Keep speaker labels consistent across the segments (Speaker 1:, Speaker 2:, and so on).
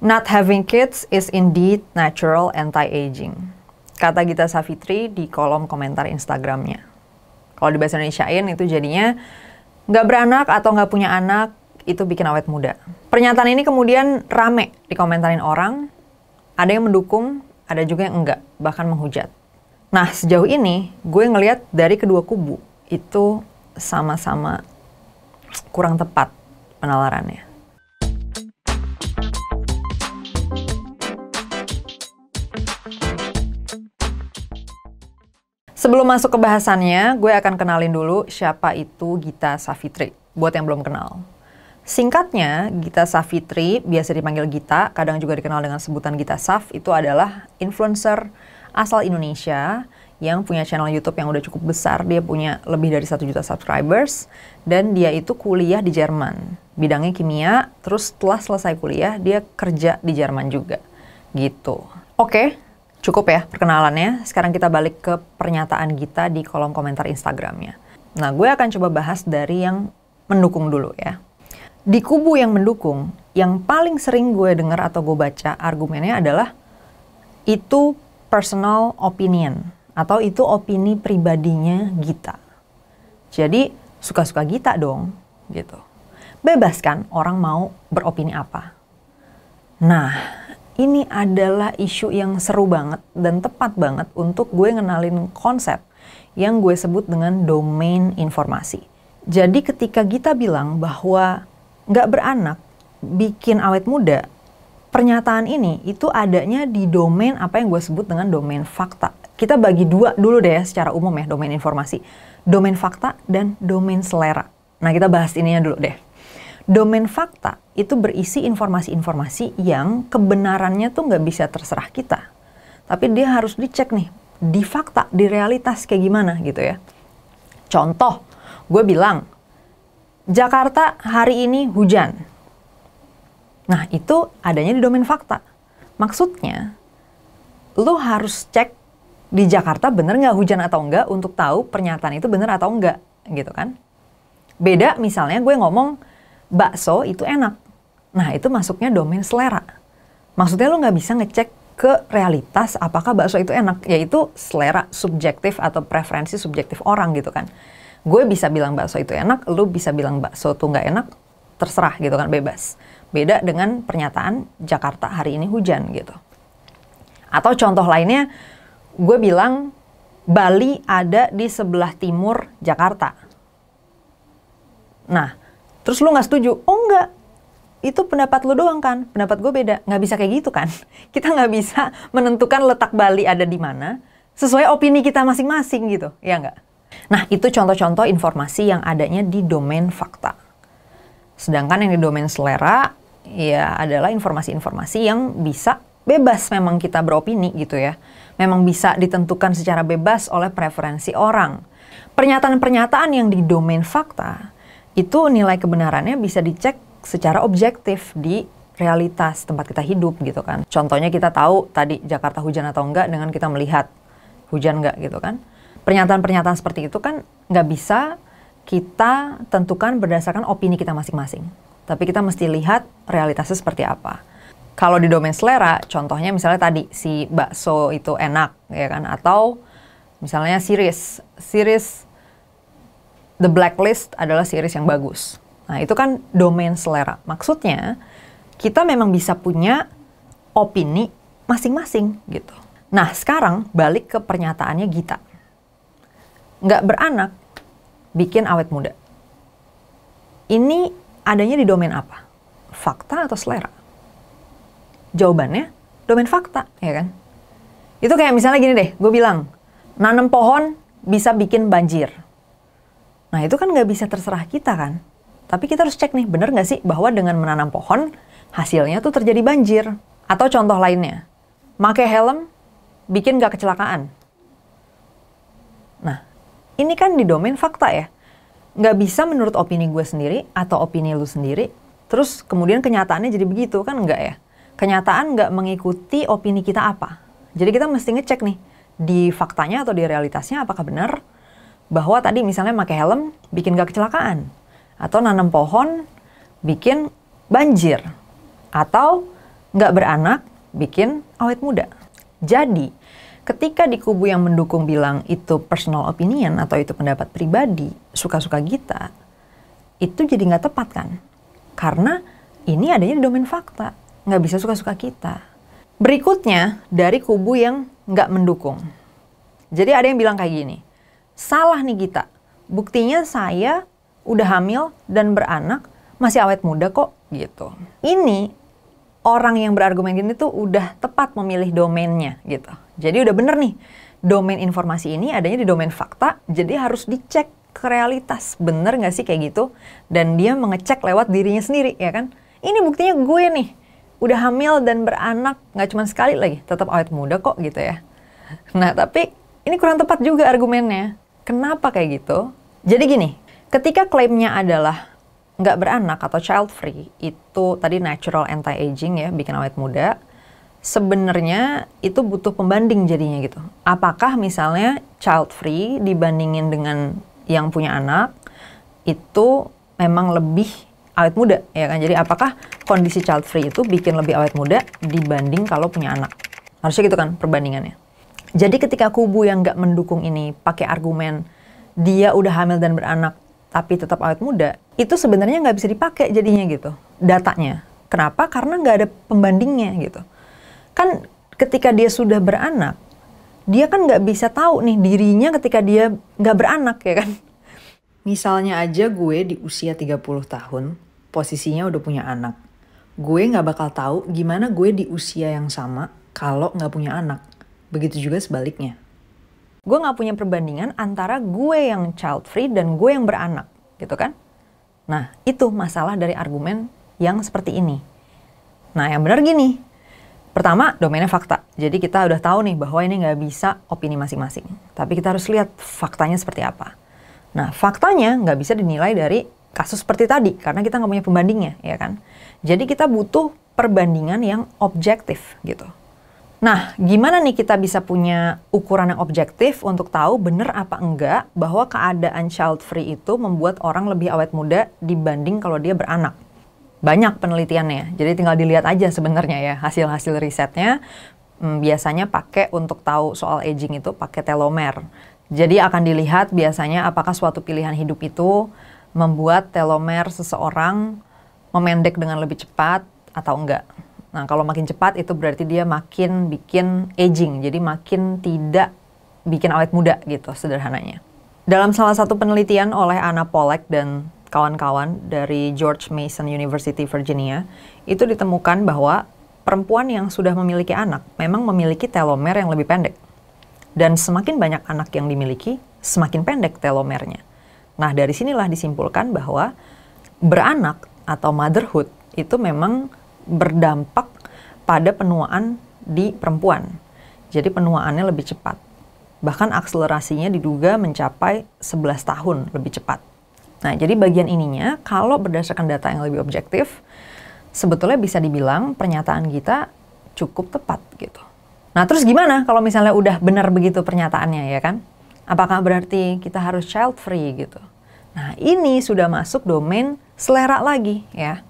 Speaker 1: Not having kids is indeed natural anti-aging. Kata Gita Savitri di kolom komentar Instagramnya. Kalau di bahasa Indonesiain itu jadinya nggak beranak atau nggak punya anak itu bikin awet muda. Pernyataan ini kemudian rame dikomentarin orang. Ada yang mendukung, ada juga yang enggak, bahkan menghujat. Nah, sejauh ini gue ngelihat dari kedua kubu itu sama-sama kurang tepat penalarannya. Sebelum masuk ke bahasannya, gue akan kenalin dulu siapa itu Gita Savitri, buat yang belum kenal. Singkatnya, Gita Savitri, biasa dipanggil Gita, kadang juga dikenal dengan sebutan Gita Sav, itu adalah influencer asal Indonesia yang punya channel YouTube yang udah cukup besar. Dia punya lebih dari 1 juta subscribers, dan dia itu kuliah di Jerman. Bidangnya kimia, terus setelah selesai kuliah, dia kerja di Jerman juga. Gitu. Oke. Cukup ya perkenalannya, sekarang kita balik ke pernyataan Gita di kolom komentar Instagramnya. Nah, gue akan coba bahas dari yang mendukung dulu ya. Di kubu yang mendukung, yang paling sering gue dengar atau gue baca argumennya adalah itu personal opinion, atau itu opini pribadinya Gita. Jadi, suka-suka Gita dong, gitu. Bebas kan orang mau beropini apa. Nah, ini adalah isu yang seru banget dan tepat banget untuk gue ngenalin konsep yang gue sebut dengan domain informasi. Jadi ketika Gita bilang bahwa nggak beranak bikin awet muda, pernyataan ini itu adanya di domain apa yang gue sebut dengan domain fakta. Kita bagi dua dulu deh ya secara umum ya domain informasi. Domain fakta dan domain selera. Nah, kita bahas ininya dulu deh. Domain fakta itu berisi informasi-informasi yang kebenarannya tuh nggak bisa terserah kita. Tapi dia harus dicek nih, di fakta, di realitas kayak gimana gitu ya. Contoh, gue bilang, Jakarta hari ini hujan. Nah, itu adanya di domain fakta. Maksudnya, lu harus cek di Jakarta bener nggak hujan atau enggak untuk tahu pernyataan itu bener atau enggak, gitu kan. Beda misalnya gue ngomong, bakso itu enak. Nah, itu masuknya domain selera. Maksudnya lu nggak bisa ngecek ke realitas apakah bakso itu enak, yaitu selera subjektif atau preferensi subjektif orang gitu kan. Gue bisa bilang bakso itu enak, lu bisa bilang bakso itu nggak enak, terserah gitu kan, bebas. Beda dengan pernyataan Jakarta hari ini hujan gitu. Atau contoh lainnya, gue bilang Bali ada di sebelah timur Jakarta. Nah, terus lu nggak setuju? Oh enggak, itu pendapat lu doang kan, pendapat gue beda. Nggak bisa kayak gitu kan. Kita nggak bisa menentukan letak Bali ada di mana sesuai opini kita masing-masing gitu, ya nggak? Nah, itu contoh-contoh informasi yang adanya di domain fakta. Sedangkan yang di domain selera, ya adalah informasi-informasi yang bisa bebas memang kita beropini gitu ya. Memang bisa ditentukan secara bebas oleh preferensi orang. Pernyataan-pernyataan yang di domain fakta, itu nilai kebenarannya bisa dicek secara objektif di realitas tempat kita hidup gitu kan. Contohnya kita tahu tadi Jakarta hujan atau enggak dengan kita melihat hujan enggak gitu kan. Pernyataan-pernyataan seperti itu kan nggak bisa kita tentukan berdasarkan opini kita masing-masing. Tapi kita mesti lihat realitasnya seperti apa. Kalau di domain selera, contohnya misalnya tadi si bakso itu enak ya kan. Atau misalnya series The Blacklist adalah series yang bagus. Nah, itu kan domain selera. Maksudnya, kita memang bisa punya opini masing-masing gitu. Nah, sekarang balik ke pernyataannya Gita. Nggak beranak, bikin awet muda. Ini adanya di domain apa? Fakta atau selera? Jawabannya, domain fakta, ya kan? Itu kayak misalnya gini deh, gue bilang, nanam pohon bisa bikin banjir. Nah, itu kan nggak bisa terserah kita kan. Tapi kita harus cek nih, bener nggak sih bahwa dengan menanam pohon, hasilnya tuh terjadi banjir. Atau contoh lainnya, pakai helm, bikin nggak kecelakaan. Nah, ini kan di domain fakta ya. Nggak bisa menurut opini gue sendiri, atau opini lu sendiri, terus kemudian kenyataannya jadi begitu, kan nggak ya. Kenyataan nggak mengikuti opini kita apa. Jadi kita mesti ngecek nih, di faktanya atau di realitasnya apakah benar bahwa tadi misalnya pakai helm bikin gak kecelakaan, atau nanam pohon bikin banjir, atau Nggak beranak, bikin awet muda. Jadi, ketika di kubu yang mendukung bilang itu personal opinion atau itu pendapat pribadi, suka-suka Gita, itu jadi nggak tepat kan? Karena ini adanya di domain fakta, nggak bisa suka-suka kita. Berikutnya, dari kubu yang nggak mendukung. Jadi ada yang bilang kayak gini, salah nih Gita, buktinya saya udah hamil dan beranak, masih awet muda kok, gitu. Ini orang yang berargumen gini tuh udah tepat memilih domainnya, gitu. Jadi udah bener nih, domain informasi ini adanya di domain fakta, jadi harus dicek ke realitas. Bener nggak sih kayak gitu? Dan dia mengecek lewat dirinya sendiri, ya kan? Ini buktinya gue nih, udah hamil dan beranak, nggak cuma sekali lagi, tetap awet muda kok, gitu ya. Nah, tapi ini kurang tepat juga argumennya. Kenapa kayak gitu? Jadi gini, ketika klaimnya adalah nggak beranak atau child free, itu tadi natural anti-aging ya, bikin awet muda, sebenarnya itu butuh pembanding jadinya gitu. Apakah misalnya child free dibandingin dengan yang punya anak, itu memang lebih awet muda, ya kan? Jadi apakah kondisi child free itu bikin lebih awet muda dibanding kalau punya anak? Harusnya gitu kan perbandingannya. Jadi ketika kubu yang nggak mendukung ini pakai argumen dia udah hamil dan beranak tapi tetap awet muda, itu sebenarnya nggak bisa dipakai jadinya gitu datanya. Kenapa? Karena nggak ada pembandingnya gitu. Kan ketika dia sudah beranak, dia kan nggak bisa tahu nih dirinya ketika dia nggak beranak, ya kan? Misalnya aja gue di usia 30 tahun, posisinya udah punya anak. Gue nggak bakal tahu gimana gue di usia yang sama kalau nggak punya anak. Begitu juga sebaliknya. Gue nggak punya perbandingan antara gue yang child free dan gue yang beranak, gitu kan? Nah, itu masalah dari argumen yang seperti ini. Nah, yang benar gini. Pertama, domainnya fakta. Jadi kita udah tahu nih bahwa ini nggak bisa opini masing-masing. Tapi kita harus lihat faktanya seperti apa. Nah, faktanya nggak bisa dinilai dari kasus seperti tadi, karena kita nggak punya pembandingnya, ya kan? Jadi kita butuh perbandingan yang objektif, gitu. Nah, gimana nih kita bisa punya ukuran yang objektif untuk tahu bener apa enggak bahwa keadaan child free itu membuat orang lebih awet muda dibanding kalau dia beranak? Banyak penelitiannya, jadi tinggal dilihat aja sebenarnya ya hasil-hasil risetnya. Biasanya pakai untuk tahu soal aging itu pakai telomer. Jadi akan dilihat biasanya apakah suatu pilihan hidup itu membuat telomer seseorang memendek dengan lebih cepat atau enggak. Nah, kalau makin cepat itu berarti dia makin bikin aging, jadi makin tidak bikin awet muda gitu sederhananya. Dalam salah satu penelitian oleh Anna Pollack dan kawan-kawan dari George Mason University, Virginia, itu ditemukan bahwa perempuan yang sudah memiliki anak memang memiliki telomer yang lebih pendek. Dan semakin banyak anak yang dimiliki, semakin pendek telomernya. Nah, dari sinilah disimpulkan bahwa beranak atau motherhood itu memang berdampak pada penuaan di perempuan. Jadi penuaannya lebih cepat. Bahkan akselerasinya diduga mencapai 11 tahun lebih cepat. Nah, jadi bagian ininya kalau berdasarkan data yang lebih objektif, sebetulnya bisa dibilang pernyataan kita cukup tepat gitu. Nah, terus gimana kalau misalnya udah benar begitu pernyataannya, ya kan? Apakah berarti kita harus child free gitu? Nah, ini sudah masuk domain selera lagi ya.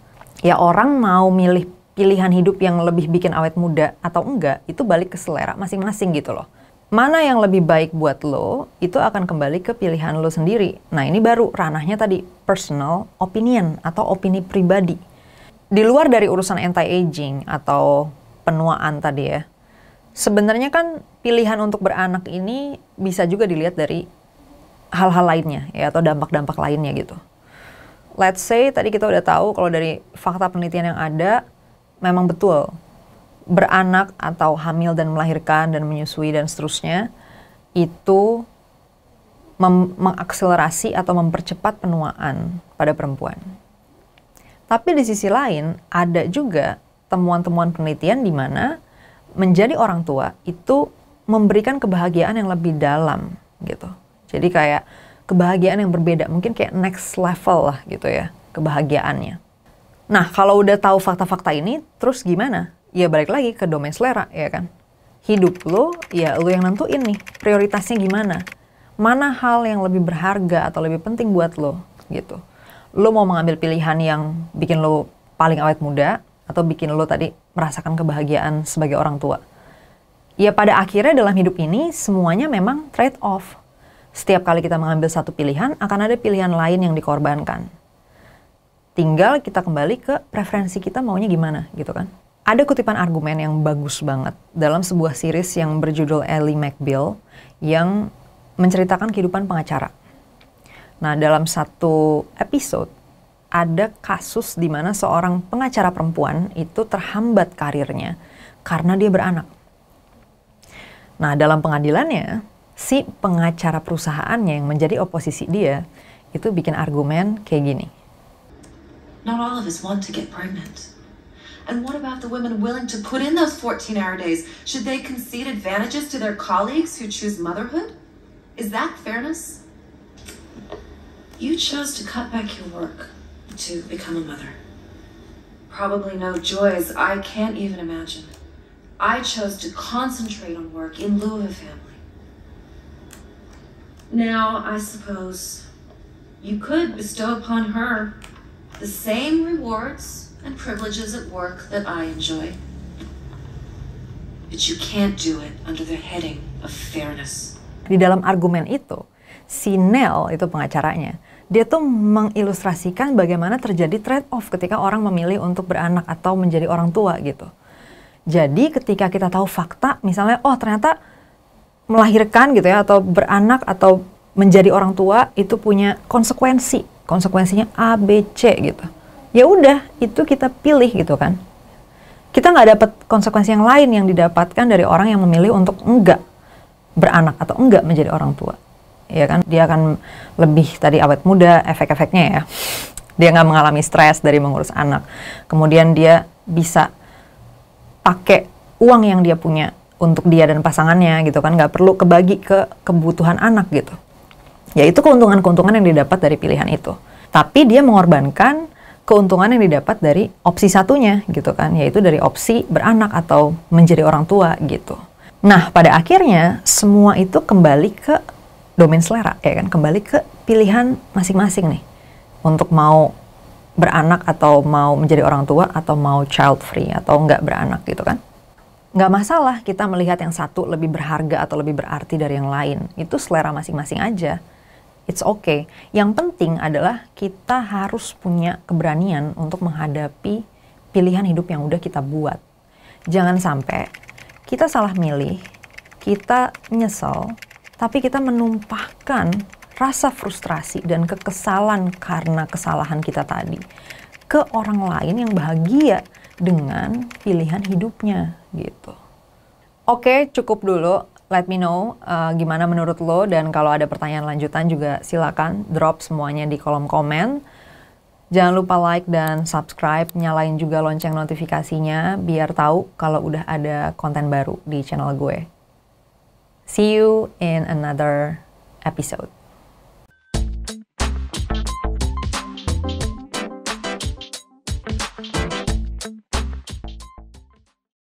Speaker 1: Ya, orang mau milih pilihan hidup yang lebih bikin awet muda atau enggak, itu balik ke selera masing-masing gitu loh. Mana yang lebih baik buat lo, itu akan kembali ke pilihan lo sendiri. Nah, ini baru ranahnya tadi, personal opinion atau opini pribadi. Di luar dari urusan anti-aging atau penuaan tadi ya, sebenarnya kan pilihan untuk beranak ini bisa juga dilihat dari hal-hal lainnya ya, atau dampak-dampak lainnya gitu. Let's say tadi kita udah tahu kalau dari fakta penelitian yang ada, memang betul beranak atau hamil dan melahirkan dan menyusui dan seterusnya itu mengakselerasi atau mempercepat penuaan pada perempuan. Tapi di sisi lain ada juga temuan-temuan penelitian di mana menjadi orang tua itu memberikan kebahagiaan yang lebih dalam gitu. Jadi kayak kebahagiaan yang berbeda, mungkin kayak next level lah gitu ya, kebahagiaannya. Nah, kalau udah tahu fakta-fakta ini, terus gimana? Ya balik lagi ke domain selera, ya kan? Hidup lo, ya lo yang nentuin nih, prioritasnya gimana? Mana hal yang lebih berharga atau lebih penting buat lo, gitu. Lo mau mengambil pilihan yang bikin lo paling awet muda, atau bikin lo tadi merasakan kebahagiaan sebagai orang tua? Ya pada akhirnya dalam hidup ini semuanya memang trade-off. Setiap kali kita mengambil satu pilihan, akan ada pilihan lain yang dikorbankan. Tinggal kita kembali ke preferensi kita maunya gimana gitu kan. Ada kutipan argumen yang bagus banget dalam sebuah series yang berjudul Ally McBeal yang menceritakan kehidupan pengacara. Nah, dalam satu episode ada kasus di mana seorang pengacara perempuan itu terhambat karirnya karena dia beranak. Nah, dalam pengadilannya, si pengacara perusahaannya yang menjadi oposisi dia itu bikin argumen kayak gini.
Speaker 2: Not all of us want to get pregnant. And what about the women willing to put in those 14-hour days? Should they concede advantages to their colleagues who choose motherhood? Is that fairness? You chose to cut back your work to become a mother. Probably no joys I can't even imagine. I chose to concentrate on work in lieu of a family. Now, I suppose you could bestow upon her the same rewards and privileges at work that I enjoy. But you can't do it under the heading of fairness.
Speaker 1: Di dalam argumen itu, si Nell itu pengacaranya, dia tuh mengilustrasikan bagaimana terjadi trade-off ketika orang memilih untuk beranak atau menjadi orang tua gitu. Jadi ketika kita tahu fakta, misalnya, oh ternyata melahirkan gitu ya, atau beranak atau menjadi orang tua itu punya konsekuensi. Konsekuensinya A, B, C gitu. Ya udah, itu kita pilih gitu kan. Kita nggak dapat konsekuensi yang lain yang didapatkan dari orang yang memilih untuk enggak beranak atau enggak menjadi orang tua. Ya kan, dia akan lebih tadi awet muda, efek-efeknya ya. Dia nggak mengalami stres dari mengurus anak. Kemudian dia bisa pakai uang yang dia punya untuk dia dan pasangannya gitu kan, nggak perlu kebagi ke kebutuhan anak gitu. Ya itu keuntungan-keuntungan yang didapat dari pilihan itu. Tapi dia mengorbankan keuntungan yang didapat dari opsi satunya gitu kan, yaitu dari opsi beranak atau menjadi orang tua gitu. Nah, pada akhirnya semua itu kembali ke domain selera ya kan, kembali ke pilihan masing-masing nih untuk mau beranak atau mau menjadi orang tua atau mau child free atau enggak beranak gitu kan. Nggak masalah kita melihat yang satu lebih berharga atau lebih berarti dari yang lain. Itu selera masing-masing aja. It's okay. Yang penting adalah kita harus punya keberanian untuk menghadapi pilihan hidup yang udah kita buat. Jangan sampai kita salah milih, kita nyesel, tapi kita menumpahkan rasa frustrasi dan kekesalan karena kesalahan kita tadi ke orang lain yang bahagia dengan pilihan hidupnya gitu. Oke, cukup dulu. Let me know gimana menurut lo, dan kalau ada pertanyaan lanjutan juga silakan drop semuanya di kolom komen. Jangan lupa like dan subscribe, nyalain juga lonceng notifikasinya biar tahu kalau udah ada konten baru di channel gue. See you in another episode.